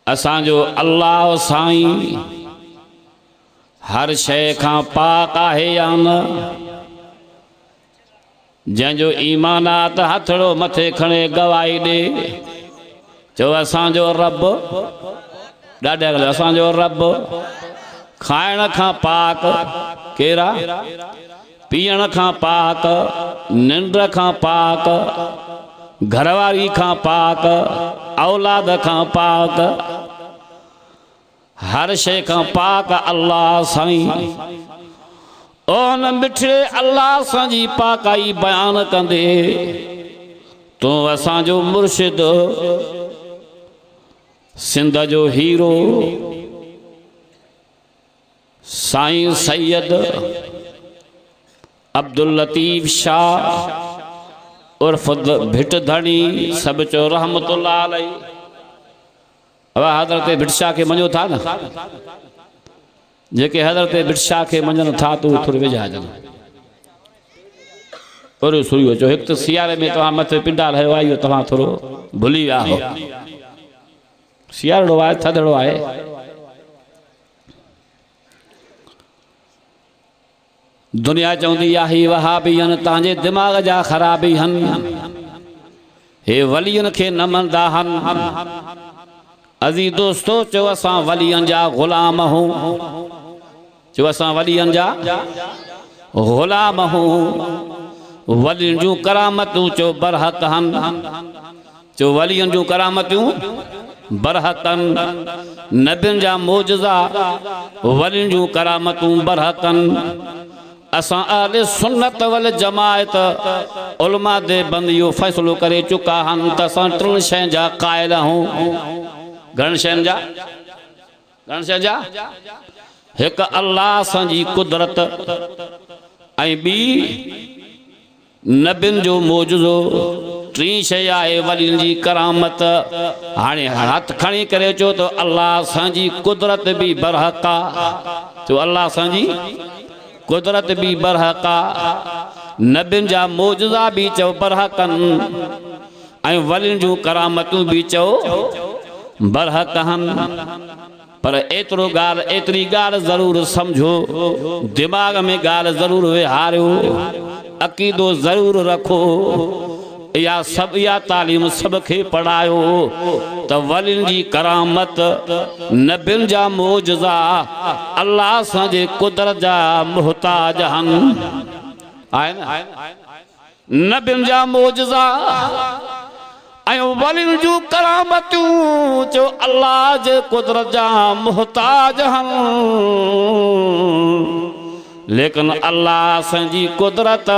असांजो अल्लाह साईं हर शय खां पाक आहे या न? जंहिंजो ईमानात हथड़ो मथे खणे गवाही ॾे चो असांजो रब ॾाढा असांजो रब खाइण खां पाक केरा, पीअण खां पाक, निंड खां पाक, घरवारी खां पाक, औलाद खां पाक, हर शय खां पाक अल्लाह साईं। ओन मिठड़े अल्लाह सां पाकाई बयान कंदे तू असांजो मुर्शिद सिंध जो हीरो साईं सैयद अब्दुल लतीफ़ शाह उर्फ भिट धनी सब चो रहमतुल्लाह अलैह। अब हज़रत भिट शाह के मञो था न, जेके हज़रत भिट शाह के मञनि था तो थोड़ी वेझा अचनि और सुरियो चो एक तो सियारे में तव्हां मथे पिंडाल हयो आहे, इहो तव्हां थोरो भुली विया हो। सियारो आहे, थधड़ो आहे। दुनिया चवंदी आहे ही वहाबी आहिनि, तव्हांजे दिमाग़ जा ख़राबी आहिनि, हे वलियुनि खे न मञदा आहिनि। अज़ीज़ दोस्तो चो असां वलियनि जा ग़ुलाम हूं, चो असां वलियनि जा ग़ुलाम हूं। वलियुनि जूं करामतूं चो बरहक आहिनि, चो वलियुनि जूं करामतूं बरहक आहिनि। नबियुनि जा मोजज़ा वलियुनि जूं करामतूं बरहक आहिनि। असां अहले सुन्नत वल जमायत उलमा दे बंद इहो फ़ैसिलो करे चुका आहिनि त असां टिनि शयुनि जा क़ाइल हूं। घणनि शयुनि जा? घणनि शयुनि जा? हिकु अल्लाह सां कुदरत ऐं ॿी नबियुनि जो मोजज़ो, टी शइ आहे वलियुनि जी करामत। हाणे हथ खणी करे चो तो अल्लाह सां कुदरत बि बरहक आहे, चो अल्लाह सां कुदरत भी बरहक आहे, नबियुनि जा मोजज़ा भी चो बरहक आहिनि ऐं वलियुनि जूं करामतूं भी चो बरहक आहिनि। पर एतिरो ॻाल्हि एतिरी ॻाल्हि ज़रूरु सम्झो, दिमाग़ में ॻाल्हि ज़रूरु विहारियो, अक़ीदो ज़रूरु रखो, इहा तालीम सभ खे पढ़ायो त वलियुनि जी करामत, नबियुनि जा मोजज़ा अल्लाह सां जे कुदरत जा मुहताज आहिनि। आहे न? नबियुनि जा मोजज़ा ऐं वलियुनि जूं करामतूं चो अल्लाह जे कुदरत जा मुहताज आहिनि। लेकिन अल्लाह सां कुदरत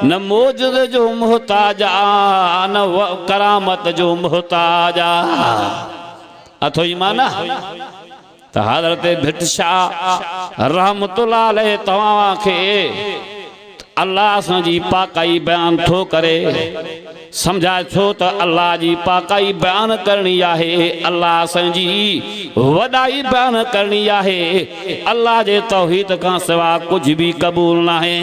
न मोजज़ जो मुहताज आ, न करामत जो मुहताज आ। अथो ईमान त हज़रत भिट शाह रहमतुल्लाह अलैह तव्हां खे अल्लाह सां पाकाई बयान थो करे समझाए छो त अल्लाह जी पाकाई बयान करनी आहे, अल्लाह सां वॾाई बयान करनी आहे। अल्लाह जे तौहीद खां सिवा कुछ भी कबूल न है।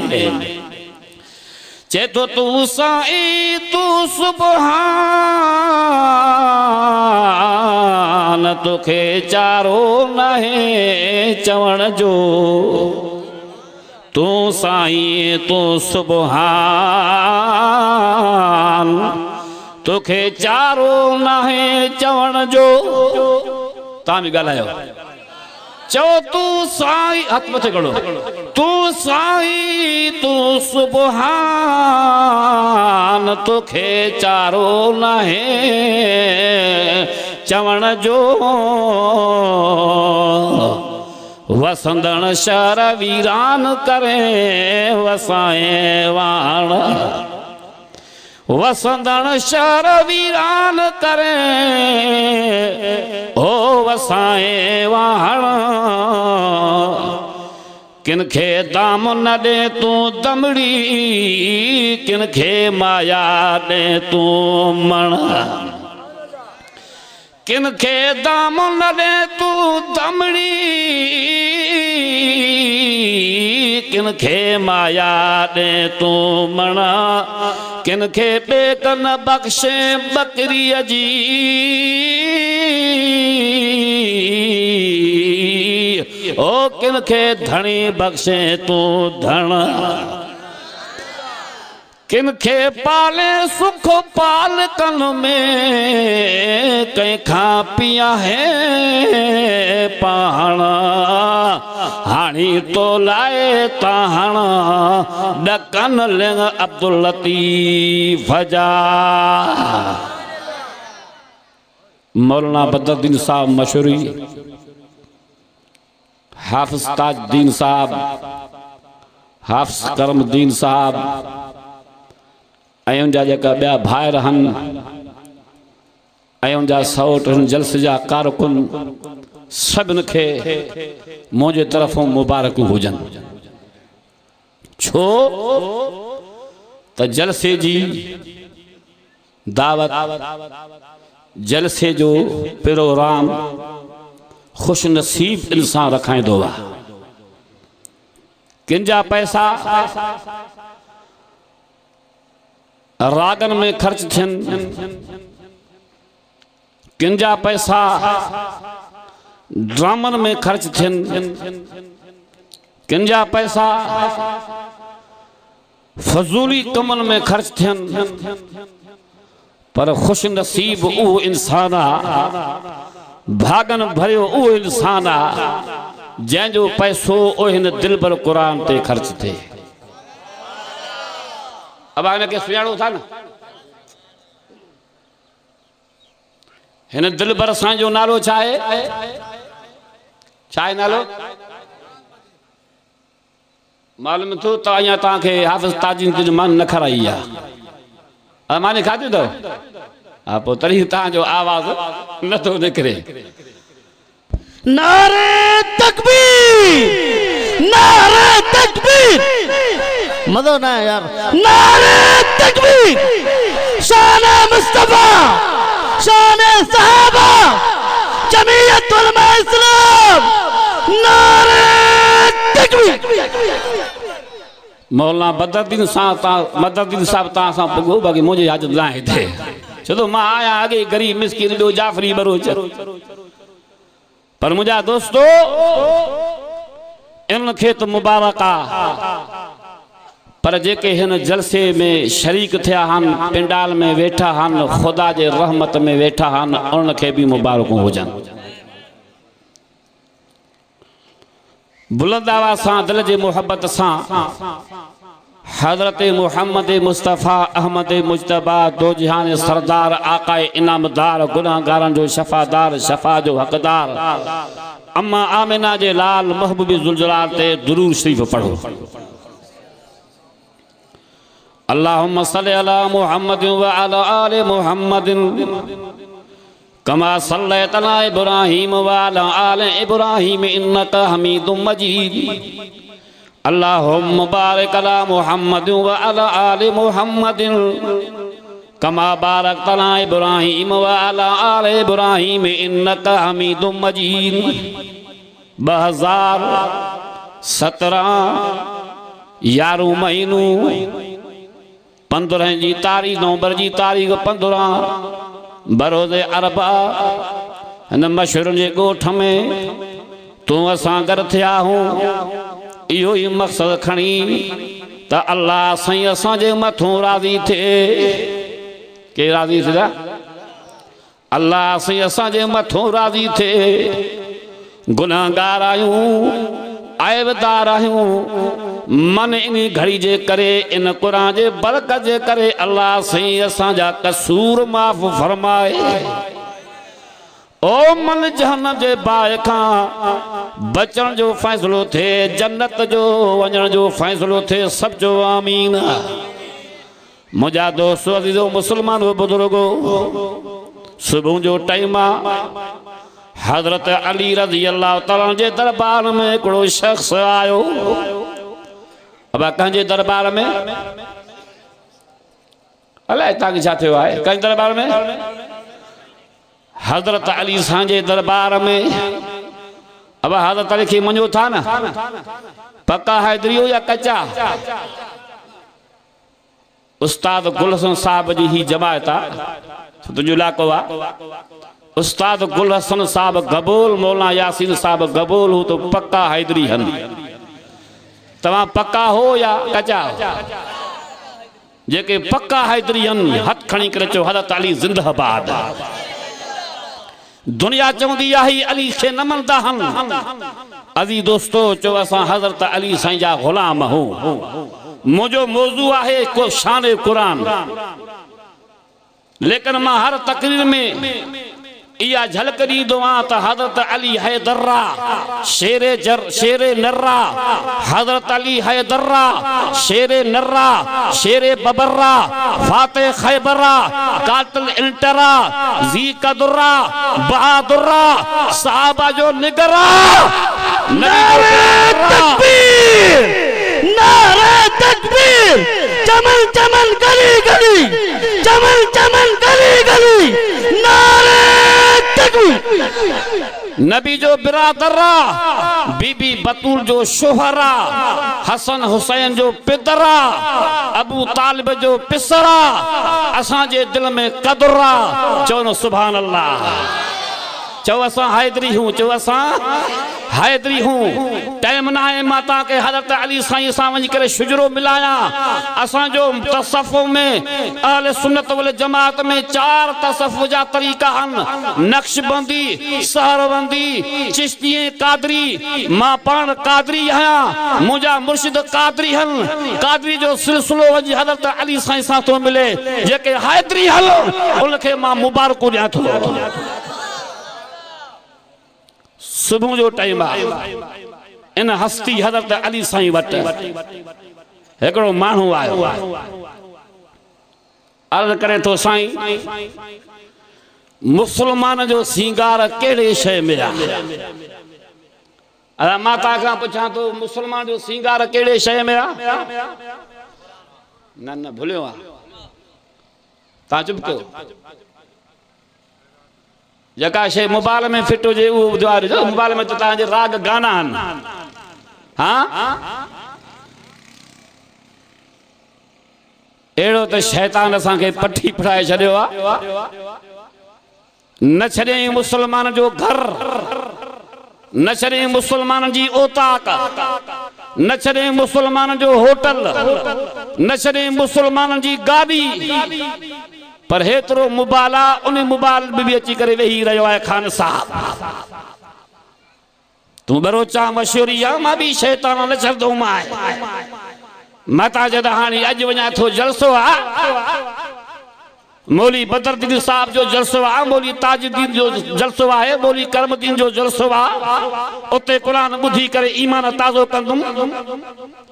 चे तो तू साईं तू सुबहान, तोखे चारो न है चवण जो। तू साईं तू सुबहान, तोखे चारो न है चवण जो। तव्हां बि ॻाल्हायो, चओ तू साईं, हथ मथे करो, तू साईं तू सुबहान, तोखे चारो न है चवण जो। वसंदण शहर वीरान करे वसाए वाण, वसंदण शहर वीरान करे ओ वसाए वाण। किनखे दाम न दे तू दमड़ी, किनखे माया दे तू मण। किनखे दाम न दे तू दमड़ी, किनखे माया दे तू मण। किन खे बेकन बख्शे बकरी जी ओ किन खे धनी बख्शे तू धन किन खे पाले सुख पाल कन में कहीं खा पिया है पाना हानी तो लाए ताहना डकन लेंग अब्दुल लतीफ जा मौलाना बदरुद्दीन साहब मशहूरी हाफिज ताजुद्दीन साहब हाफिज करमुद्दीन साहब उनजा जेका ॿिया भाइर आहिनि उनजा सौट जलसे जा कारकुन सभिनि खे मुंहिंजे तरफ़ों मुबारक हुजनि छो त जलसे जी दावत जलसे जो प्रोग्राम खुश नसीब इंसान रखाईंदो आहे किन जा पैसा रागन में खर्च थियनि किन जा पैसा ड्रामन में खर्च थियनि किन जा पैसा फजूली कमन में खर्च थियनि पर खुश नसीब उहो इंसान आहे भागन भरियो उहो इंसान आहे जंहिंजो पैसो हिन दिलबर क़ुरान ते खर्च थिए अब इनके सुञाणो था न हिन दिलबर सां जो नालो छा आहे नालो मालूम थो त अञा तव्हांखे हाफ़िज़ ताजुद्दीन मान न खराई आहे माने खाधी अथव हा पोइ तॾहिं तव्हांजो आवाज़ नथो निकिरे नारे तकबीर नारे तकबीर मदो ना यार नारे तकबीर शान मुस्तफा शान सहाबा जमीयत उलमा इस्लाम नारे तकबीर मौलाना बदरुद्दीन साहब तव्हां सां पुॻो बाक़ी मुंहिंजी हाजत न आहे हिते छो त मां आहियां अॻे ग़रीब मिस्किन ॿियो जाफ़री बरोच पर मुंहिंजा दोस्तो इन खे त मुबारक आहे पर जेके हिन जलसे में शरीक थिया आहिनि पिंडाल में वेठा आहिनि ख़ुदा जे रहमत में वेठा आहिनि उन खे बि मुबारकूं हुजनि बुलंद आवाज़ सां दिल जे मोहब्बत सां हज़रत मोहम्मद मुस्तफ़ा अहमद मुजतबा दो जहान सरदार आकाए इनामदार गुनाहगारन जो शफ़ादार शफ़ा जो हक़दार अम्मा आमिना जे लाल महबूबी ज़ुलजलाल ते दुरूद शरीफ पढ़ो अल्लाहुम्मा सल्लि अला मुहम्मद व अला आलि मुहम्मद कमा सल्लैता अला इब्राहीम व अला आलि इब्राहीम इन्नका हमीदुम मजीद अल्लाहुम्मा बारिक अला मुहम्मद व अला आलि मुहम्मद कमा बारकता अला इब्राहीम व अला आलि इब्राहीम इन्नका हमीदुम मजीद 2017 11 महीनो 15 जी तारीख़ नवंबर जी तारीख़ 15 बरोज़े अरबा हिन मशहूर जे ॻोठ में तूं असां गॾु थिया हूं इहो ई मक़सद खणी त अल्लाह साईं असांजे मथों राज़ी थिए के राज़ी थिया अल्लाह साईं असांजे मथों राज़ी थिए गुनाहगार आहियूं आयबदार आहियूं मन इन घड़ी जे करे इन क़ुरान जे बरकत जे करे अल्लाह साईं असांजा कसूर माफ़ फरमाए ओ मन जहन्नम जे बाहि खां बचण जो फ़ैसिलो थे जन्नत जो वञण जो फ़ैसिलो थे सब जो आमीन मुंहिंजा दोस्त अज़ीज़ो मुसलमान बुजुर्गो सुबह जो टाइम हज़रत अली रज़ी अल्लाह तआला जे दरबार में हिकिड़ो शख्स आयो अब कंहिंजे दरबार में अलाए तव्हांखे छा थियो आहे कंहिंजे दरबार में हज़रत अली सांजे दरबार में अब हज़रत अली खे मञो था न पक्का हैदरी हो या कच्चा उस्ताद गुल हसन साहब जी ही जमायत आहे, तुंहिंजो इलाइक़ो आहे। उस्ताद गुल हसन साहब गबोल, मौलाना यासीन साहब गबोल हू तो पक्का हैदरी हन। तव्हां पक्का हो या कचा हो? जेके पक्का हैदरी हन हथ खणी करे चओ हज़रत अली ज़िंदाबाद। दुनिया चवंदी आहे अली खे न मञंदा हन। अज़ीज़ दोस्तो, चओ असां हज़रत अली साईं जा ग़ुलाम हूं। मुझो मौजू आहे को शान कुरान, लेकिन मां हर तकरीर में इया झलक ॾींदो आहियां त हज़रत अली हैदर्रा शेरे नर्रा, हज़रत अली हैदर्रा शेरे नर्रा, शेरे बबर्रा, फाते खैबरा, कातिल इंटरा, जी कदुर्रा, बहादुर्रा, साहबा जो निगरा। नारे तकबीर, नारे तकबीर, चमन चमन गली गली, चमन चमन गली गली, नारे तकबीर। नबी जो बिरादरा, बीबी बतूल जो शोहरा, हसन हुसैन जो पितरा, अबू तालिब जो पिसरा, असां जे दिल में कदुरा। चओ न सुभान अल्लाह। चओ असां हैदरी हूं, चओ असां हैदरी हूं। टाइम ना है माता के हज़रत अली साईं सां वञी करे शुजरो मिलाया। असां जो तसफ़ुफ़ में अहले सुन्नत वल जमात में 4 तसफ़ुफ़ जा तरीक़ा हन। नक्शबंदी, सहरबंदी, चिश्ती, कादरी। मां पाण कादरी आहियां, मुंहिंजा मुर्शिद कादरी हन। कादरी जो सिलसिलो वञी हज़रत अली साईं सां थो मिले। जेके हैदरी हल उनखे मां मुबारकूं ॾियां थो। सुबह जो टाइम आहे, इन हस्ती हज़रत अली साईं वटि हिकिड़ो माण्हू आयो, अर्ज़ करे थो साईं मुसलमान जो सींगार कहिड़े शइ में आहे? अरे मां तव्हां खां पुछां थो मुसलमान जो सींगार कहिड़े शइ में आहे? न भुलियो आहे, तव्हां चुप कयो। जेका शइ मोबाइल में फिट हुजे उहो ॿुधायो। मोबाइल में त तव्हांजे राग गाना आहिनि। हाँ, अहिड़ो त शैतान असांखे पठी पढ़ाए छॾियो आहे। न छॾियईं मुसलमान जो घर, न छॾियईं मुसलमान जी औताक, न छॾियईं मुसलमान जो होटल, न छॾियईं मुसलमान जी गाॾी। पर हेतिरो मोबाइल आहे, उन मोबाइल में भी अची करे वेही रहियो आहे खान साहब। तूं बरोचा मशहूरी आहे, मां भी शैतान न छॾंदो मां। मता जॾहिं हाणे अॼु वञा थो जलसो आहे, मौली बदरुद्दीन साहब जो जलसो आहे, मौली ताजुद्दीन जो जलसो आहे, मौली करमुद्दीन जो जलसो आहे। उते कुरान ॿुधी करे ईमान ताज़ो कंदुमि।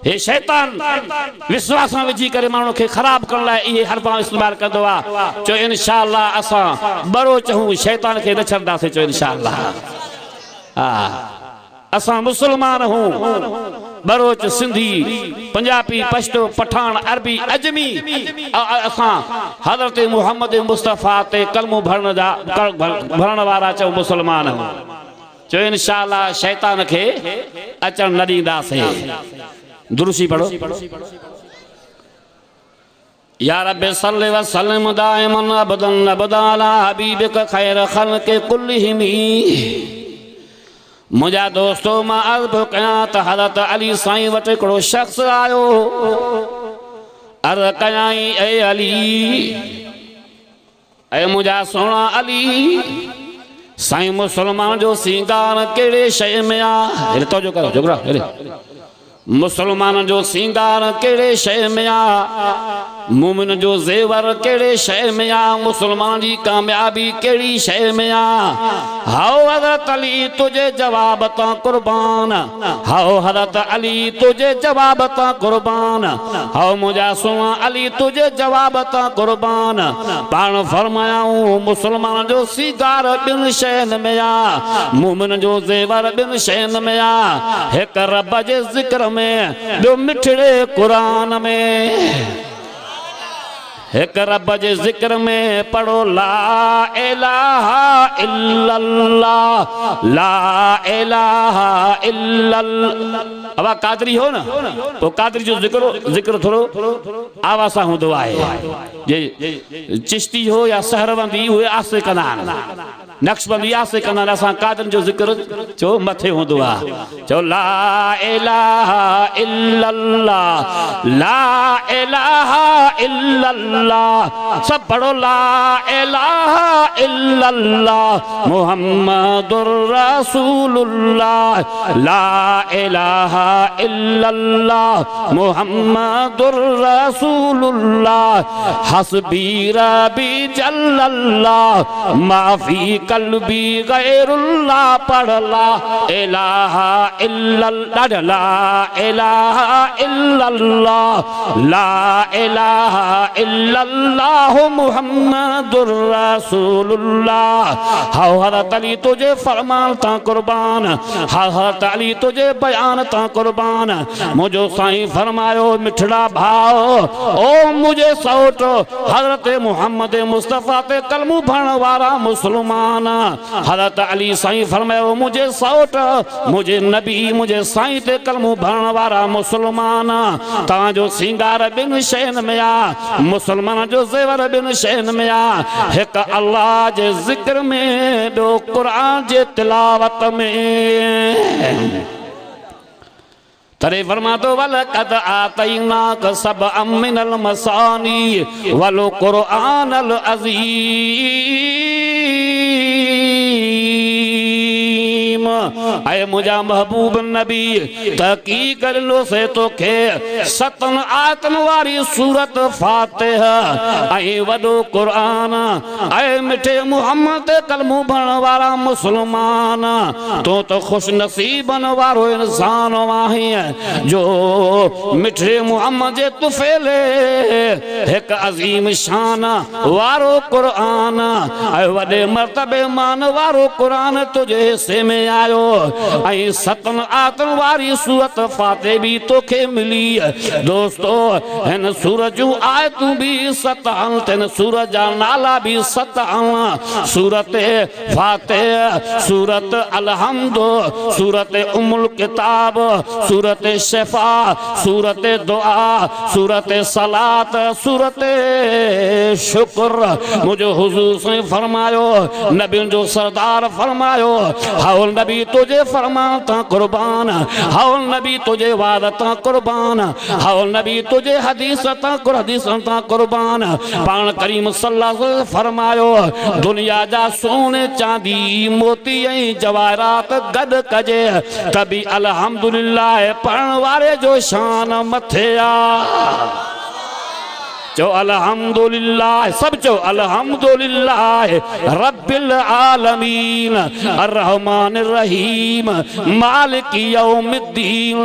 हे शैतान विश्वास में विझी करे माण्हू खे ख़राब करण लाइ इहे हरफां इस्तेमाल कंदो आहे। चो इंशाअल्लाह असां बरो चऊं शैतान खे न छॾंदासीं। चो इंशाअल्लाह हा, असां मुसलमान हूं। बरोच, सिंधी, पंजाबी, पश्तो, पठान, अरबी, अजमी, असां हज़रत मुहम्मद मुस्तफ़ा ते कलमो भरण वारा चओ मुसलमान हूं। चो इंशाअल्लाह शैतान खे अचण न ॾींदासीं। दुरुसी पढ़ो। या रब्बि सल्लि व सल्लिम दाइमन अबदन अबदा अला हबीबिक खैर खल्क़ि कुल्लिहिम। मुंहिंजा दोस्तों, मां अर्ज़ कयां त हज़रत अली साईं वटि हिकिड़ो शख़्स आयो। अर्ज़ कयाई ए अली, ए मुंहिंजा सोना अली, साईं मुसलमान जो सींगार कहिड़े शइ में आहे? तवजो करो जोगरा, मुसलमान जो सींगार कहिड़े शइ में आहे? मोमिन जो ज़ेवर कहिड़े शइ में आहे? मुसलमान जी कामयाबी कहिड़ी शइ में आहे? हाओ हज़रत अली तुझे जवाब तां कुर्बान, हाओ हज़रत अली तुझे जवाब तां कुर्बान, हाओ मुंहिंजा सुना अली तुझे जवाब तां कुर्बान। पाण फरमायाऊं मुसलमान जो सींगार ॿिनि शयुनि में आहे, मोमिन जो ज़ेवर ॿिनि शयुनि में आहे, हिकु रब जे ज़िक्र में, ॿियो मिठड़े कुरान में। एक रब जे जिक्र में पढ़ो ला इलाहा इल्लल्लाह, ला इलाहा इल्लल्लाह। अब कादरी हो न तो कादरी जो जिक्र थोड़ो आवासा होंदो आहे जे चिश्ती हो या सहरबंदी उहे आसे कंदा नक्शबंदी आसे कंदा असां कादरनि जो जिक्र जो मथे होंदो आहे चो ला इलाहा इल्लल्लाह ला इलाहा इल्लल्लाह सब पढ़ो ला इलाहा इल्लल्लाह मुहम्मदुर रसूलुल्लाह ला इलाहा इल्लल्लाह मुहम्मदुर रसूलुल्लाह हस्बी रबी जल्लल्लाह माफी कल्बी गैरुल्लाह पढ़ ला इलाहा इल्लल्लाह ला इलाहा इल्लल्लाह ला इलाहा इल्लल्लाह मुहम्मदुर रसूलुल्लाह हाउ हज़रत अली तुझे फरमान ता कुर्बान हज़रत अली तुझे बयान ता कुर्बान मुझो साईं फरमायो मिठड़ा भाव ओ मुझे सौट हज़रत मुहम्मद मुस्तफ़ा ते कलमू भरण वारा मुसलमान हज़रत अली साईं फरमायो मुझे सौट मुझे नबी मुझे साईं ते कलमू भरण वारा मुसलमान तां जो सिंगार बिन शैन में आ मुसलमान जो ज़ेवर बिन शैन में आ एक अल्लाह जे जिक्र में दो कुरान जे तिलावत में तरे फरमा तो वल कद आतैना क सब मिनल मसानी वलो कुरानल अज़ीम ऐ मुझा महबूब नबी तकी कर लो से तो खे सतन आतन वारी सूरत फातिहा ऐ वडो कुरान ऐ मिठे मुहम्मद कलमू भरण वारा मुसलमान तो खुश नसीबन वारो इंसान वाही जो मिठे मुहम्मद जे तुफेले एक अजीम शान वारो कुरान ऐ वडे मर्तबे मान वारो कुरान तुझे हिस्से में आयो ऐ सतन आतन वारी सूरत फाते भी तोखे मिली दोस्तों हिन सूरज जूं आयतूं भी सतन तिन सूरज जा नाला भी सतन सूरत फाते सूरत अलहम्द सूरत उमुल किताब सूरत शिफा सूरत दुआ सूरत सलात सूरत शुक्र मुझे हुजूर से फरमायो नबी जो सरदार फरमायो हाउल नबी तुझे फरमाता कुर्बान हाउल नबी तुझे वादता कुर्बान हाउल नबी तुझे हदीसता कुर्बान पान करीम सल्लल्लाहु अलैहि फरमायो दुनिया जा सोने चांदी मोती ऐं जवाहरात गद कजे तभी अल्हम्दुलिल्लाह पढ़ण वारे जो शान मथे आ चो अल्हम्दुलिल्लाह सब चो अल्हम्दुलिल्लाह रब्बिल आलमीन अर्रहमानिर रहीम मालिक यौमिद्दीन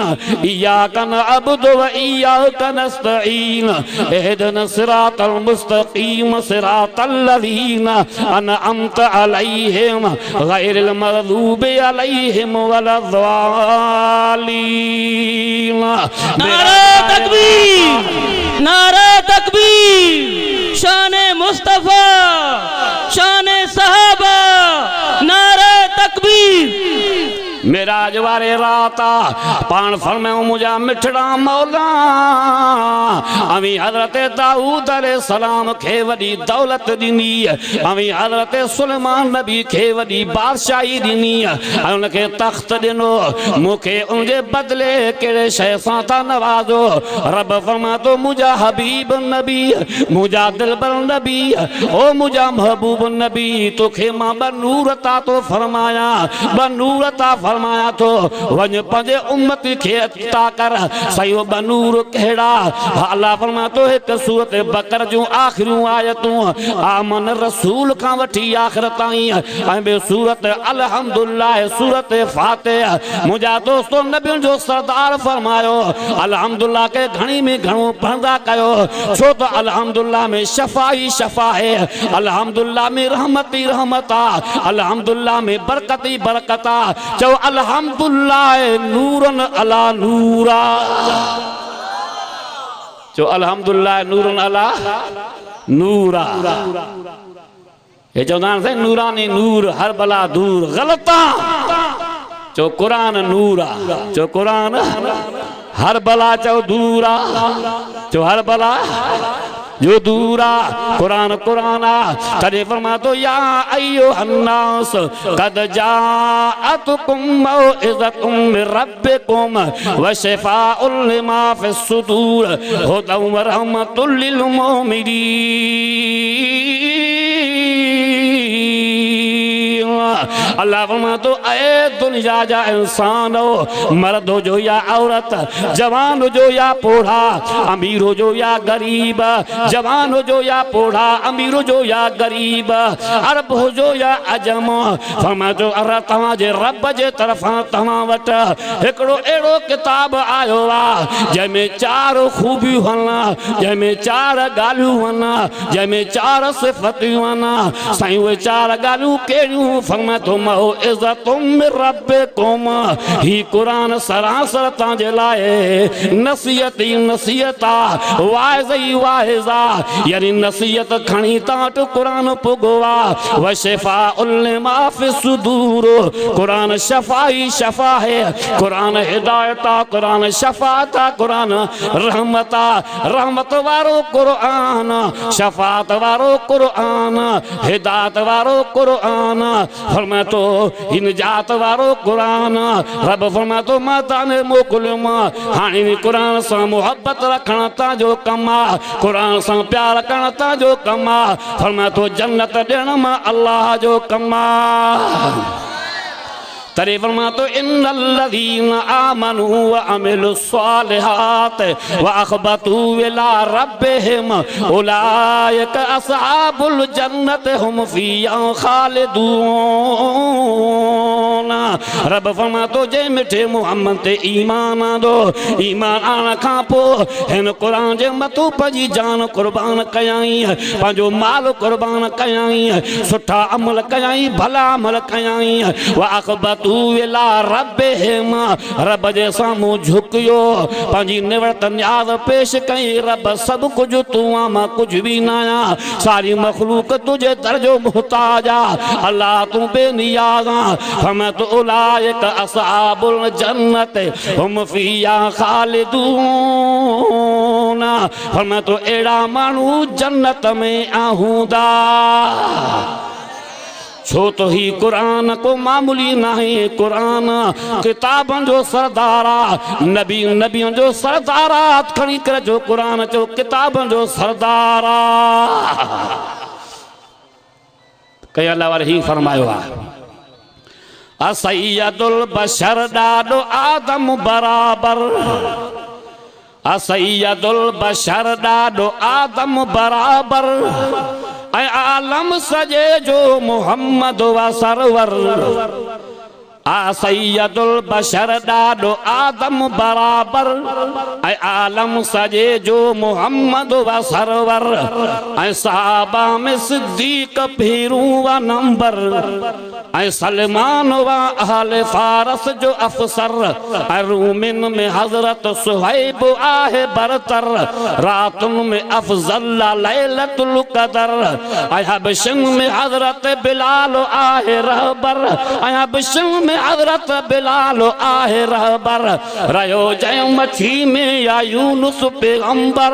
इय्याका नअबुदु व इय्याका नस्तईन इहदिना सिरातल मुस्तकीम सिरातल लज़ीना अनअमत अलैहिम गैरिल मग़दूबि अलैहिम वलद्दालीन। नारे तकबीर नारे तकबीर शाने मुस्तफा शाने सहाबा नारे तकबीर मेराज वारे राता पान फरमायो मुझा मिठड़ा मौला अमी हजरत दाऊद अलैहि सलाम खे वडी दौलत दिनी अमी हजरत सुलेमान नबी खे वडी बादशाही दिनी उनके तख्त दिनो मुखे उनके बदले केड़े शय सां था नवाजो रब फरमातो मुझा हबीब नबी मुझा दिलबर नबी ओ मुझा महबूब नबी तोखे मां बनूर ता तो फरमाया बनूर ता फरमाया तो वञ पंहिंजे उम्मती खे अता कर सयो बनूर कहिड़ा अल्लाह फरमातो हिकु सूरत बकर जूं आख़िरियूं आयतूं आमन रसूल खां वठी आख़िर ताईं ऐं ॿियो सूरत अल्हम्दुलिल्लाह सूरत फातिहा मुंहिंजा दोस्तो नबियुनि जो सरदार फरमायो अल्हम्दुलिल्लाह के घणी में घणो पढ़ंदा कयो छो त अल्हम्दुलिल्लाह में शफ़ा ई शफ़ा है अल्हम्दुलिल्लाह में रहमत ई रहमत आ अल्हम्दुलिल्लाह में बरकत ई बरकत आ चो अल्हम्दुलिल्लाह नूरन अला नूरा चो अल्हम्दुलिल्लाह नूरन अला नूरा ये चौदान से नूरानी नूर हर बला दूर गलता चो कुरान नूर आ चो कुरान हर बला चो दूर आ चो हर बला जो दूरा कुरान कुराना तदे फरमा तो या अय्यो अन्नास कद जाअतकुम मौइज़तुम मिर रब्बिकुम व शिफाउल लिमा फिस सुदूर हुदम व रहमतुल लिल मुमिनीन। अल्लाह फरमा तो ऐ दुनिया जा इंसान हो, मर्द हो जो या औरत, जवान हो जो या बूढ़ा, अमीर हो जो या गरीब, जवान हो जो या बूढ़ा, अमीर हो जो या गरीब, अरब हो जो या अजम, फरमा जो अर तव्हां जे रब जे तरफां तव्हां वटि हिकिड़ो अहिड़ो किताब आयो आहे जंहिंमें 4 खूबियूं आहिनि, जंहिंमें 4 ॻाल्हियूं आहिनि, जंहिंमें 4 सिफ़तियूं आहिनि। साईं उहे 4 ॻाल्हियूं कहिड़ियूं? फरमा तो मौइज़तुम मिर रब्बिकुम, ही कुरान सरासर तव्हांजे लाइ नसीहत ई नसीहत आहे, वाइज़ ई वाइज़ आहे, यानी नसीहत खणी तव्हां वटि कुरान पुॻो आहे। व शिफाउल लिमा फिस सुदूर, कुरान शफ़ा ई शफ़ा है, कुरान हिदायत आहे, कुरान शफ़ात आहे, कुरान रहमत आहे, रहमत वारो कुरान, शफ़ात वारो कुरान, हिदायत वारो कुरान। फरमा तो हिन जात वारो कुरान, रब फरमा तो मां तव्हांखे मोकिलियुमि हाणे इन कुरान सां मोहब्बत रखण तव्हांजो कमु आहे, कुरान सां प्यार करण तव्हांजो कमु आहे। फरमा तो जन्नत ॾियण मां अल्लाह जो कमु आहे। तरे फरमा तो इन्नल्लज़ीना आमनू व अमिलुस सालिहात व अख़बतू इला रब्बिहिम उलाइका अस्हाबुल जन्नत हुम फ़ीहा ख़ालिदून। रब फरमा तो जे मिठे मोहम्मद ते ईमान आंदो, ईमान आणण खां पोइ हिन कुरान जे मथां पंहिंजी जान कुर्बान कयाई, पंहिंजो माल कुर्बान कयाई, सुठा अमल कयाई, भला अमल कयाई। व अख़बतू इला रब्बिहिम, रब जे साम्हूं झुकियो, पंहिंजी निवृत न्याज़ पेश कई। रब सभु कुझु तूं आं, मां कुझु बि न आहियां, सारी मखलूक तुंहिंजे दर जो मुहताज आहे, अल्लाह तूं बेनियाज़ आं। फरमा तो उलाइका अस्हाबुल जन्नत हुम फ़ीहा ख़ालिदून। फरमा तो अहिड़ा माण्हू जन्नत में आहूंदा। छो तो ही कुरान को मामूली नहीं, कुरान किताबन जो सरदार आहे, नबियन जो सरदार आहे। हथ खणी करे जो कुरान चो किताबन जो सरदार आहे। कई अल्लाह वारे ही फरमायो आहे असैयदुल बशर ॾाढो आदम बराबर, असैयदुल बशर ॾाढो आदम बराबर, ऐं आलम सजे जो मोहम्मद व सरवर। आ सैयदुल बशर ॾाढो आदम बराबर, ऐं आलम सजे जो मोहम्मद व सरवर। ऐं सहाबा में सिद्दीक भेरूं व नंबर, ऐं सलमान व अहल फारस जो अफसर। ऐं रूमिन में हज़रत सुहैब आहे बरतर, रातुन में अफज़ल लैलतुल क़दर। ऐं हबशन में हज़रत बिलाल आहे रहबर, ऐं हबशन में हज़रत बिलाल आहे रहबर। रहियो जंहिं मच्छी में या यूनुस पैगंबर,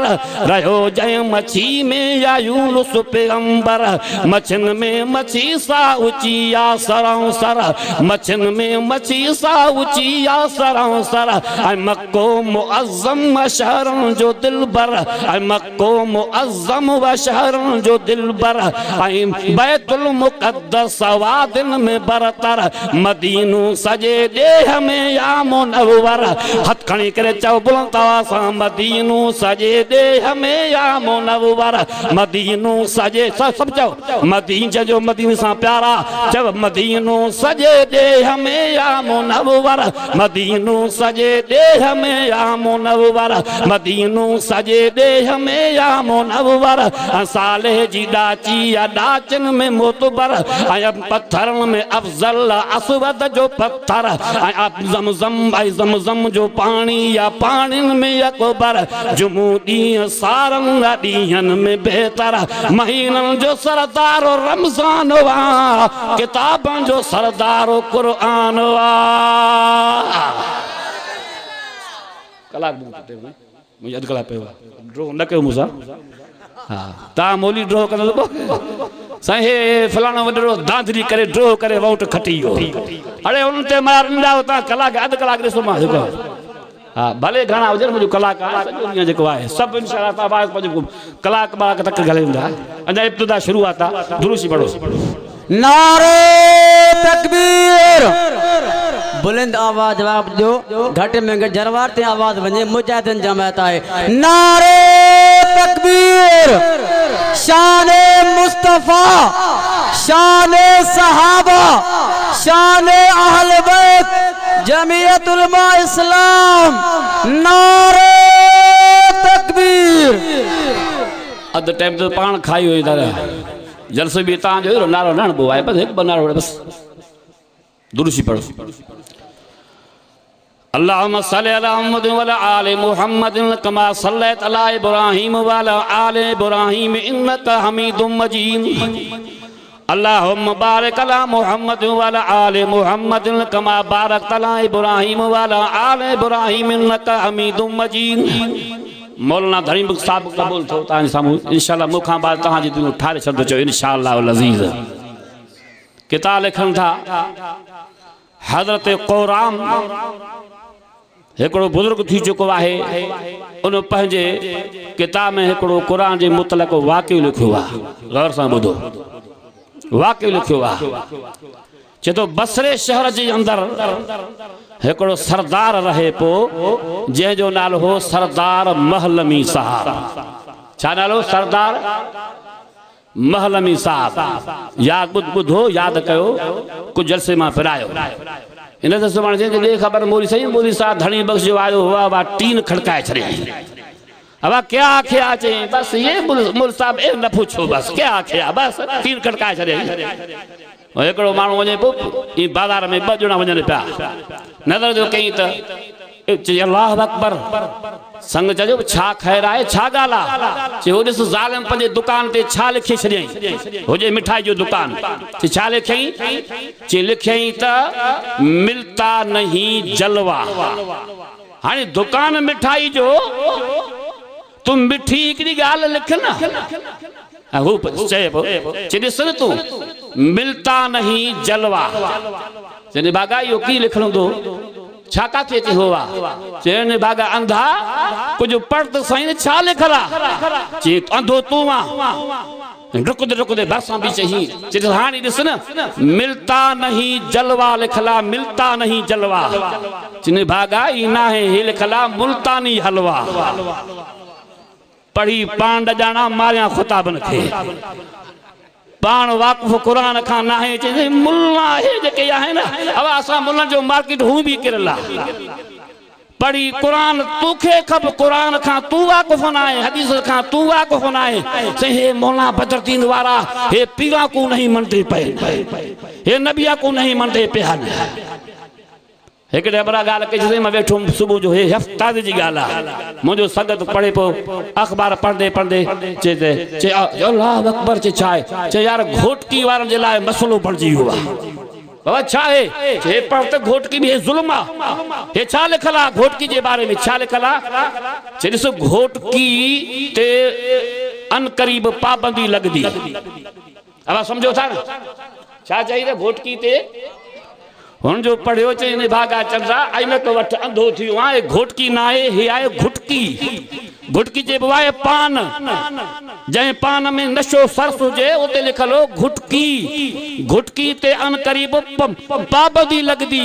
रहियो जंहिं मच्छी में या यूनुस पैगंबर। मच्छिन में मच्छी सा ऊंची या सरां सर, मच्छिन में मच्छी सा ऊंची या सरां सर। ऐं मक्को मुअज़्ज़म शहरन जो दिलबर, ऐं मक्को मुअज़्ज़म व शहरन जो दिलबर। ऐं बैतुल मुक़द्दस वादिन में बरतर, मदीनो सजे देह में या मुनव्वर। हथ खणी करे चओ बुलंद आवाज़ सां, मदीनो सजे देह में या मुनव्वर। मदीनो सजे, सब चओ मदीन जो मदीने सां प्यारा चओ, मदीनो सजे देह में या मुनव्वर, मदीनो सजे देह में या मुनव्वर, मदीनो सजे देह में या मुनव्वर। साले जी डाची या डाचन में मोतबर, ऐं पत्थरन में अफज़ल असवद जो पत्थर ज़मज़म जो पानी या पानिन में अकबर जुमूदी सारंग ॾींहन में बेहतर महीनन जो सरदार रमज़ान वा किताबन जो सरदार कुरान वा कलाक मुझे अध कलाक पे ड्रो न कयो मुसा हाँ ता मोली ड्रो कर लो साईं फलाणो वडरो दांधरी करे ड्रो करे वोट खटी हो अरे उनते मार नंढा ता कलाक अध कलाक ॾिसो मां जेको हाँ भले घणा हुजनि मुंहिंजो कलाकार दुनिया जेको आहे सभु इंशाअल्लाह तां आवाज़ पंहिंजो कलाक ॿ तक ॻाल्हाईंदा अञा इब्तिदा शुरूआत आहे दुरूसी पढ़ो नारे तकबीर बुलंद आवाज जवाब दो घट में घट जरवार ते आवाज वने मुजाहिदन जमात है नारे तकबीर शान मुस्तफा शान सहाबा शान अहले बैत जमीयत उलमा इस्लाम नारे तकबीर अध टाइम तो पान खाई हुई दादा जलसे भी ता जो नारो न बो आहे बस एक बनारो बस दुरूसी पढ़ो अल्लाहुम्मा सल्लि अला मुहम्मद व अला आलि मुहम्मद कमा सल्लैत अला इब्राहीम व अला आलि इब्राहीम इन्नका हमीदुम मजीद अल्लाहुम्मा बारिक अला मुहम्मद व अला आलि मुहम्मद कमा बारकत अला इब्राहीम व अला आलि इब्राहीम इन्नका हमीदुम मजीद मौलाना धरीम साहब कबूल थो ता सामू इंशाअल्लाह मुखा बाद ता जी दुनो ठारे शब्द चो इंशाअल्लाह अल अजीज किताब लिखन था हजरत क़ुरान एकड़ो बुजुर्ग थी चुको आहे उन पंहिंजे किताब में एकड़ो कुरान जे मुतलक वाक़ियो लिखियो आहे गौर सां ॿुधो वाक़ियो लिखियो आहे चेतो बसरे शहर जे अंदर एकड़ो सरदार रहे पो जंहिंजो नालो हो सरदार महलमी साहब छा नालो सरदार महलमी साहब याद ॿुधो याद कयो कुछ जलसे मां फिरायो इन से सुभाणे जे खबर मोरी सही मोरी साहब धनी बख्श जो आयो हुआ वा टीन खड़काए छड़े अब क्या आख्या चे बस ये मुल साहब ए न पूछो बस क्या आख्या बस टीन खड़काए छड़े एकड़ो माण्हू वञे पोइ ई बाज़ार में ॿ ॼणा वञनि पिया नज़र जो कई त चई अल्लाह अकबर संग चयो छा ख़ैर आहे छा ॻाल्हि आहे चयो ॾिस ज़ालिम पंहिंजे दुकान ते छा लिखी छॾियईं हुजे मिठाई जो दुकान चई छा लिखियईं चई लिखियईं त मिलता नहीं जलवा हाणे दुकान मिठाई जो तूं मिठी हिकिड़ी ॻाल्हि लिख न चई ॾिस न तूं मिलता नहीं जलवा चई भागा इहो की लिखणो थो छा काथे अचे हुआ चई भागा अंधा कुछ पढ़ त साईं छा लिखल आहे चई अंधो तूं आहे रुकदे रुकदे भरसां बि चई चई हाणे ॾिस न मिलता नहीं जलवा लिखल आहे मिलता नहीं जलवा चई भागा ई न आहे हे लिखल आहे मुल्तानी हलवा पढ़ी पाण ॼाणा मारिया ख़ुताबन खे पाण वाक़ुफ़ क़ुरान खां न आहे चई मुल्ला हे जेके आहे न अब असां मुल्लनि जो मार्केट हू बि किरल आहे पढ़ी क़ुरान तोखे खप क़ुरान खां तू वाक़ुफ़ न आहे हदीस खां तू वाक़ुफ़ न आहे चई हे मौलाना बदरुद्दीन वारा हे पीरा को नहीं मनते पे हे नबिया को नहीं मनते पिया हिकिड़े बड़ा गाल कई मैं वेठो सुबह जो हे हफ्ताद जी गाल मुझे संगत पढ़े पो अखबार पढ़दे पढ़दे चे अल्लाह अकबर चे छाए चे यार घोटकी वारन जे लाए मसलो बणजी हुआ बाबा छा है चे पर त घोटकी भी जुल्म आ हे छा लिखला घोटकी जे बारे में छा लिखला चे ॾिसो घोटकी ते अन करीब पाबंदी लगदी अब समझो था छा चाहिए घोटकी ते हुन जो पढ़ियो चई भागा चंद्रा आई में को वठ अंधो थियो आहे घोटकी ना आहे हे आहे घुटकी घुटकी जे बवाए पान जै पान में नशो सरस हुजे उते लिखलो घुटकी घुटकी ते अन करीब पाबंदी लगदी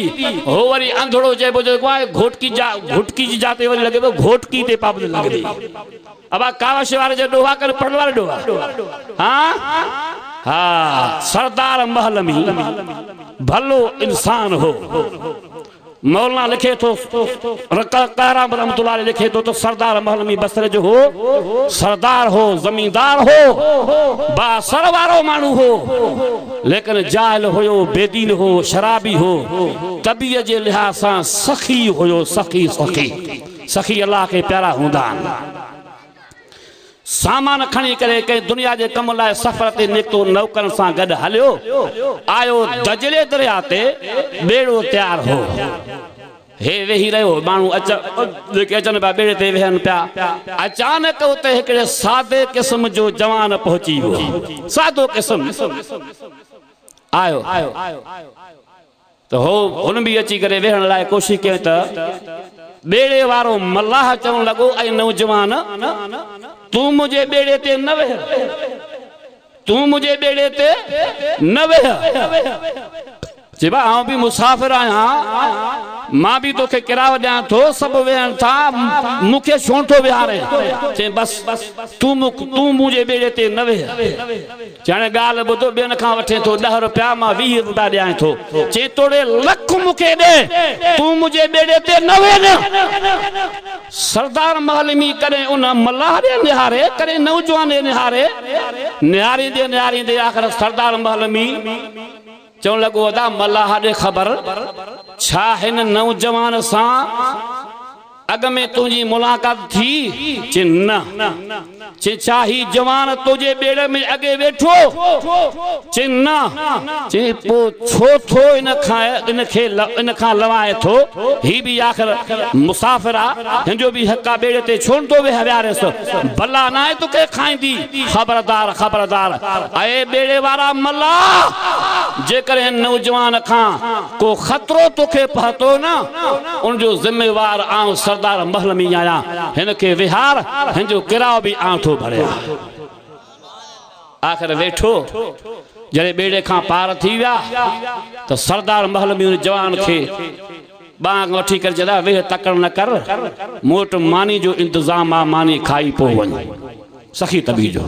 हो वरी अंधड़ो जे बो आहे घोटकी जा घुटकी जी जाते वरी लगे घोटकी ते पाबंदी लगदी अब कावश वाले जो डोहा कर पढ़ वाले डोहा हां हां सरदार महलमी भलो इंसान हो मौलाना लिखे तो कहराम रहमतुल्लाह अलैह लिखे तो सरदार महलमी बसरे जो हो सरदार हो जमींदार हो बासर वारो मानू हो लेकिन जाहिल हो बेदीन हो शराबी हो तबीयत जे लिहाज सां सखी हो सखी सखी सखी अल्लाह के प्यारा हूंदा सामान खणी करे कंहिं दुनिया जे कम लाइ सफ़र ते निकितो नौकरनि सां गॾु हलियो आयो दजले दरिया ते ॿेड़ो तयारु हो हे वेही रहियो माण्हू जेके अचनि पिया ॿेड़े ते वेहनि पिया अचानक उते हिकिड़े सादे क़िस्म जो जवान पहुची वियो सादो क़िस्म आयो त हो हुन बि अची करे वेहण लाइ कोशिशि कयो त ॿेड़े वारो मल्लाह चवण लॻो ऐं नौजवान तूं मुंहिंजे ॿेड़े ते न वेह तूं मुंहिंजे ॿेड़े ते न वेह चए बा आउं बि मुसाफ़िर आहियां मां बि तोखे किरायो ॾियां थो सभु वेहनि था मूंखे छो थो विहारे चए बसि तूं मुंहिंजे ॿेड़े ते न वेह हाणे ॻाल्हि ॿुधो ॿियनि खां वठे थो 10 रुपया मां 20 रुपया ॾियां थो चए तोड़े लख मूंखे ॾे तूं मुंहिंजे ॿेड़े ते न वेह सरदार महलमी कॾहिं उन मल्लाह ॾे निहारे कॾहिं नौजवान ॾे निहारींदे आख़िर सरदार महलमी चवण लॻो अदा मल्लाह ॾे ख़बर छा हिन नौजवान सां अॻ में तुंहिंजी मुलाक़ात थी चए न चए छा ही जवान तुंहिंजे ॿेड़े में अॻे वेठो चए न चए पोइ छो थो इन खां लवाए थो ही बि आख़िर मुसाफ़िर आहे हिनजो बि हक़ आहे ॿेड़े ते छो थो विहारेसि भला न आहे तोखे खाईंदी ख़बरदार ख़बरदार ऐं ॿेड़े वारा मल्लाह जेकॾहिं नौजवान खां को ख़तरो तोखे पहुतो न उनजो ज़िम्मेवार आउं सरदार महलमी आहियां हिनखे विहार हिनजो किरायो बि आउं थो भरियां आख़िर वेठो जॾहिं ॿेड़े खां पार थी विया त सरदार महलमी उन जवान खे बांग वठी करे चवंदा वेह तकड़ न कर मूं वटि मानी जो इंतज़ाम आहे मानी खाई पोइ वञ सखी तबी जो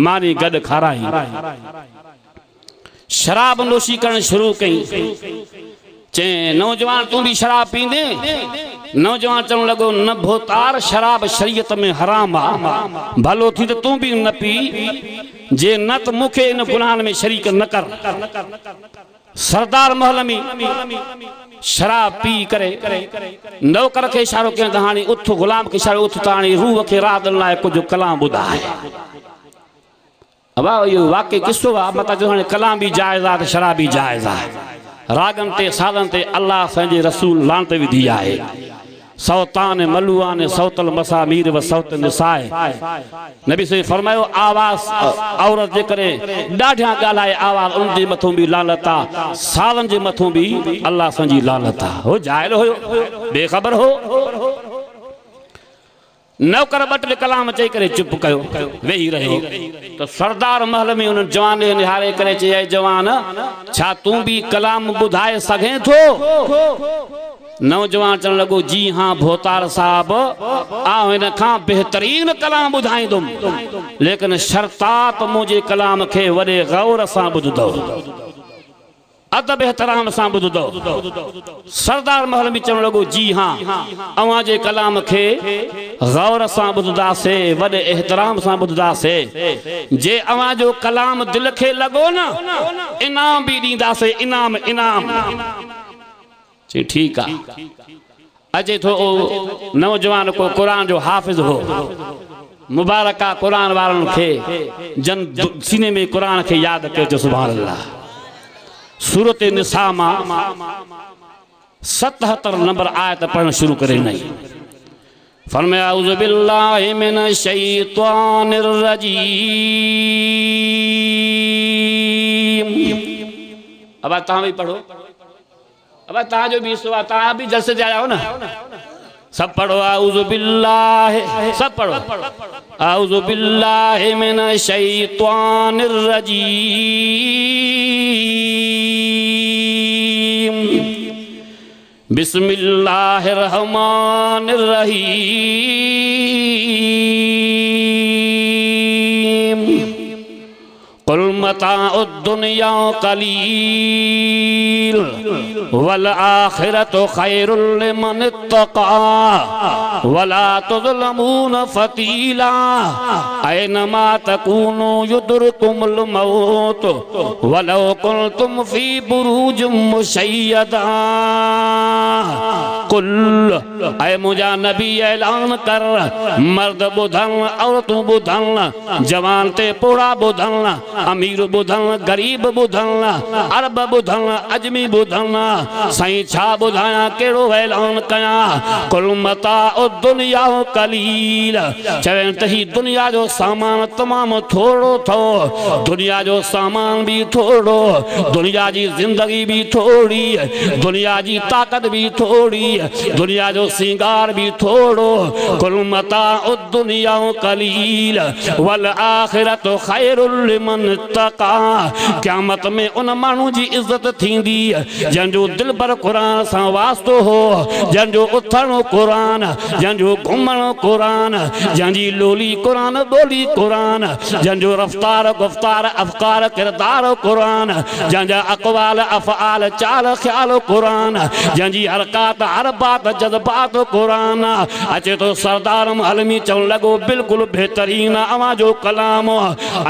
मानी गॾु खाराई शराब नोशी करण शुरू कई चए नौजवान तू भी शराब पींदे नौजवान चवण लॻो न भोतार शराब शरीयत में हराम आहे भलो थी तो तू भी न पी जे न त मूंखे इन गुनाहनि में शरीक न कर सरदार महलमी शराब पी करे नौकर खे इशारो कयो त हाणे उथ गुलाम खे इशारो उथ त हाणे रूह खे रात लाइ कुझु कलाम ॿुधाए अब इहो वाक़ई किस्सो आहे मता जो हाणे कलाम भी जाइज़ आहे त शराब भी जाइज़ आहे रागन ते साधन ते अल्लाह संजे रसूल लानत विधी आहे सौतान मलुआन सौतल मसामीर व सौत निसाए नबी से फरमायो आवाज औरत जे करे ॾाढा ॻाल्हाए आवाज उन जे मथों भी लानत आहे साधन जे मथों भी अल्लाह संजी लानत आहे हो जाहिल हुयो बेखबर हो नौकर बटले कलाम चई करे चुप कयो वेही रहियो तो सरदार महल में उन जवान ने निहारे करे चई जवान छा तू भी कलाम बुधाए सघे थो नौजवान चवण लॻो जी हाँ भोतार साहब आउं हिन खां बेहतरीन कलाम ॿुधाईंदुमि लेकिन शर्तात मुंहिंजे कलाम खे वॾे गौर सां ॿुधंदो अदब एहतराम सां ॿुधंदो सरदार महल में चवण लॻो जी हाँ अवां जे कलाम खे गौर सां ॿुधंदासीं वॾे एहतराम सां ॿुधंदासीं जे अवां जो कलाम दिल खे लॻो न इनाम भी ॾींदासीं इनाम इनाम ठीक है अचे थो नौजवान को कुरान जो हाफिज हो मुबारक कुरान वारन खे जन सीने में कुरान के याद कयो सुभान अल्लाह सूरत निसा मां 77 नंबर आयत पढ़ना शुरू करे नहीं फरमाया औज़ु बिल्लाहि मिनश शैतानिर रजीम अब तां भी पढ़ो अब तां जो भी सुवा तां भी जलसे जाया हो ना सब पढ़ो औज़ु बिल्लाहि सब पढ़ो औज़ु बिल्लाहि मिनश शैतानिर रजीम बिस्मिल्लाहिर रहमानिर रहीम कुल मताउ दुनिया कलील वल आखिरतु खैरुल लिमन इत्तका वला तुज़लमून फतीला ऐनमा तकूनु युदरिकुमुल मौत वलौ कुंतुम फी बुरूजिम मुशय्यदा कुल ऐ मुझा नबी ऐलान कर मर्द बुधन औरतूं बुधन जवान ते पोड़ा बुधन अमीर बुधन गरीब बुधन अरब बुधन अजमी बुधन साईं छा बुधाया केड़ो ऐलान कया कुल मताउ दुनिया कलील चवें त ही दुनिया जो सामान तमाम थोड़ो थो दुनिया जो सामान भी थोड़ो दुनिया जी जिंदगी भी थोड़ी दुनिया जी ताकत भी थोड़ी दुनिया जो सिंगार भी थोड़ो कुल मताउ दुनिया कलील वल आखिरतु खैरुल लिमन इत्तका क़यामत में उन माण्हू जी इज्जत थींदी जंहिंजो दिल पर क़ुरान सां वास्तो हो जंहिंजो उथणो क़ुरान जंहिंजो घुमणो क़ुरान जंहिंजी लोली क़ुरान ॿोली क़ुरान जंहिंजो रफ़्तार गुफ़्तार अफ़कार किरदार क़ुरान जंहिंजा अक़वाल अफ़आल चाल ख़्याल क़ुरान जंहिंजी हरकात हरबात जज़्बात क़ुरान अचे तो सरदार हलमी चवण लॻो बिल्कुलु बहितरीन अवां जो कलाम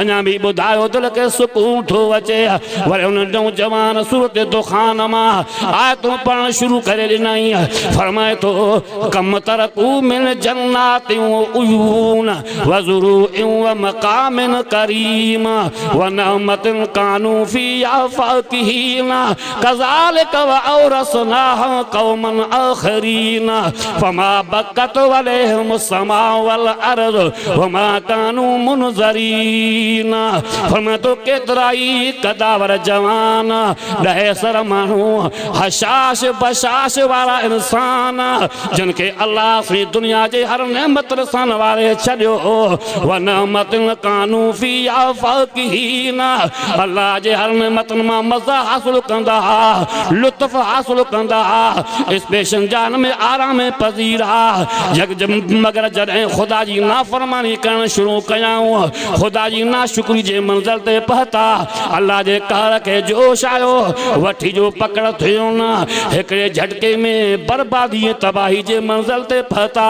अञा बि ॿुधायो दिलि खे सुकून थो अचे वरी हुन नौजवान सूरत दुखान मां आयतूं पढ़ण शुरू करे ॾिनई फरमाए थो कम तरकू मिन जन्नातिन उयून व ज़ुरूइन व मक़ामिन करीम व नअमतिन कानू फ़ीहा फ़ाकिहीन कज़ालिक व औरसनाहा क़ौमन आख़रीन फमा बक़त अलैहिम समाउ वल अर्ज़ व मा कानू मुनज़रीन फरमाए थो केतिरा ई कदावर जवान ॾहेसर माण्हू हशाश बशाश वारा इंसान जिन खे अल्लाह से दुनिया जे हर नेमत रसान वारे छॾियो व नअमतिन कानू फ़ीहा फ़ाकिहीन अल्लाह जे हर नेमतनि मां मज़ा हासिल कंदा लुत्फ़ हासिल कंदा स्पेशन जान में आराम पज़ीर मगर जॾहिं ख़ुदा जी नाफ़रमानी करण शुरू कयाऊं ख़ुदा जी नाशुक्री जे मंज़िल ते पहुता अल्लाह जे कहर खे जोश आयो वठी जो पकड़ थियो न हिकिड़े झटके में बर्बादी तबाही जे मंज़िल ते पहुता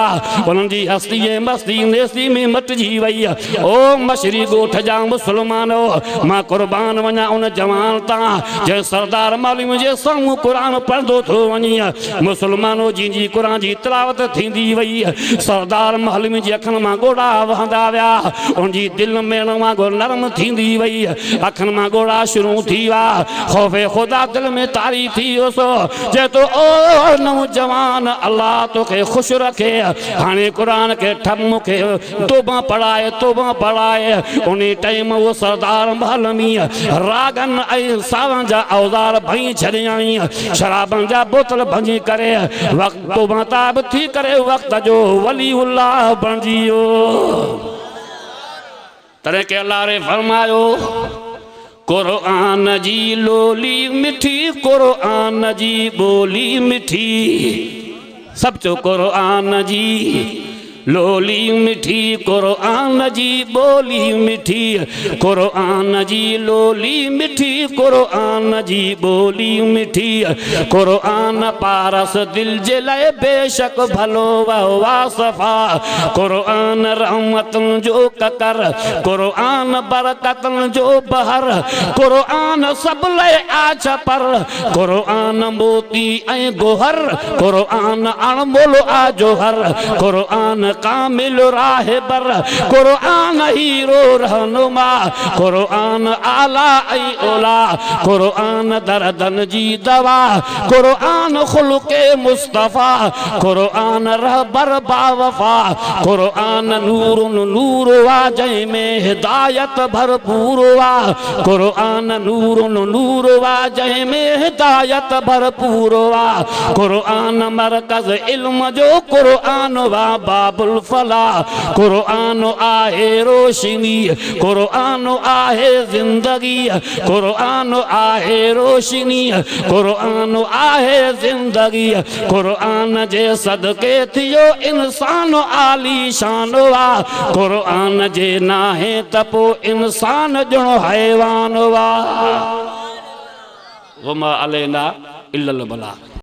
उन्हनि जी हस्ती ऐं मस्ती नेस्ती में मटिजी वई ओ मशरी ॻोठ जा मुस्लमानो मां क़ुर्बान वञा उन जवान तां जंहिं सरदार मौलवी जे साम्हूं क़ुरान पढ़ंदो थो वञी मुस्लमानो जंहिंजी क़ुरान जी तिलावत थींदी वई सरदार मौलवी जी अखियुनि मां ॻोढ़ा वहंदा विया उनजी दिलि में वांगुरु नरम थींदी वई अखियुनि मां ॻोढ़ा शुरू थी विया ख़ौफ़े ख़ुदा दिलि में तारी थी वियोसि चए थो ओ नौजवान अल्लाह तोखे ख़ुशि रखे हाणे क़ुरान खे ठप मूंखे तोबा पढ़ाए उन टाइम उहो सरदार मौलवी रागन ऐं सावन जा औज़ार भई छॾियई शराबनि जा बोतल भंजी करे वक़्तु महताब थी करे वक़्त जो वली उल्लाह बणिजी वियो तॾहिं के अल्लाह रे फरमायो क़ुरान जी लोली मिठी क़ुरान जी ॿोली मिठी सभु चओ क़ुरान जी लोली मिठी क़ुरान जी ॿोली मिठी क़ुरान जी लोली मिठी क़ुरान जी ॿोली मिठी क़ुरान पारस दिल जे लाइ बेशक भलो ववा सफ़ा क़ुरान रहमतुनि जो ककर क़ुरान बरकतुनि जो बहर क़ुरान सभु लाइ आछ पर क़ुरान मोती ऐं गोहर क़ुरान अणमोल आ जोहर क़ुरान कामिल राहिबर क़ुरान हीरो रहनुमा क़ुरान आला ऐं ओला क़ुरान दर्दन जी दवा क़ुरान ख़ुल्क़े मुस्तफ़ा क़ुरान रहबर बावफ़ा क़ुरान नूरुन नूर वा जंहिंमें हिदायत भरपूर वा क़ुरान नूरुन नूर वा जंहिंमें हिदायत भरपूर वा क़ुरान मरकज़ इल्म जो क़ुरान वा बाब बाबुल फला क़ुरान आहे रोशनी क़ुरान आहे ज़िंदगी क़ुरान आहे रोशनी क़ुरान आहे ज़िंदगी क़ुरान जे सदके थियो इंसान आली शान वा क़ुरान जे नाहे त पोइ इंसान ॼणो हैवान वा वमा अलैना इल्लल बलाग।